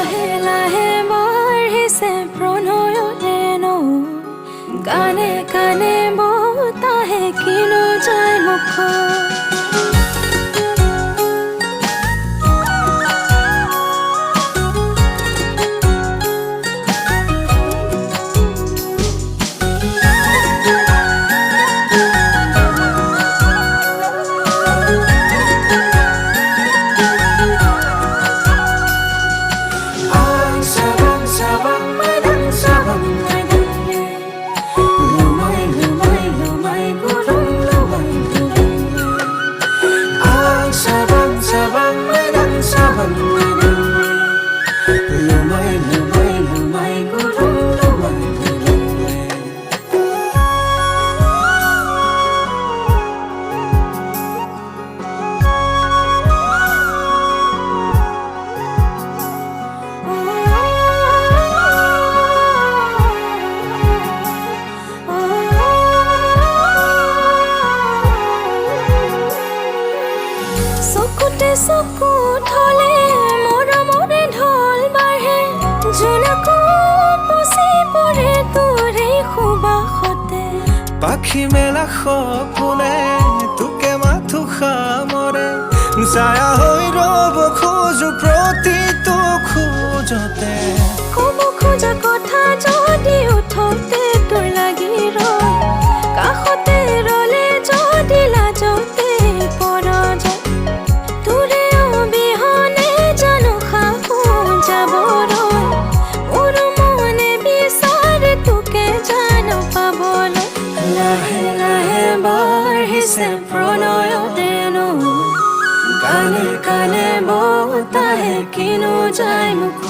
লাহে লাহে বাঢ়িছে প্ৰণয়ৰে নৌ কানে কানে বতাহে কিনো যায় মুখ চকু থলে মৰমৰে ঢল বাঢ়ে জোনাকো পচি পৰে তোৰে সুবাসতে পাখি মেলা সপোনে তোকে মাথো সামৰে ছায়া হৈ ৰব খোজো প্ৰতিটো খোজতে ক'ব খোজা কথা যদি উঠতে তোৰ লাগি ৰয় কাষতে ৰলে যদি লাজতে পৰ যায় লাহে লাহে বাঢ়িছে প্ৰণয়ৰে নৌ কানে কানে বতাহে কিনো যায় মুখ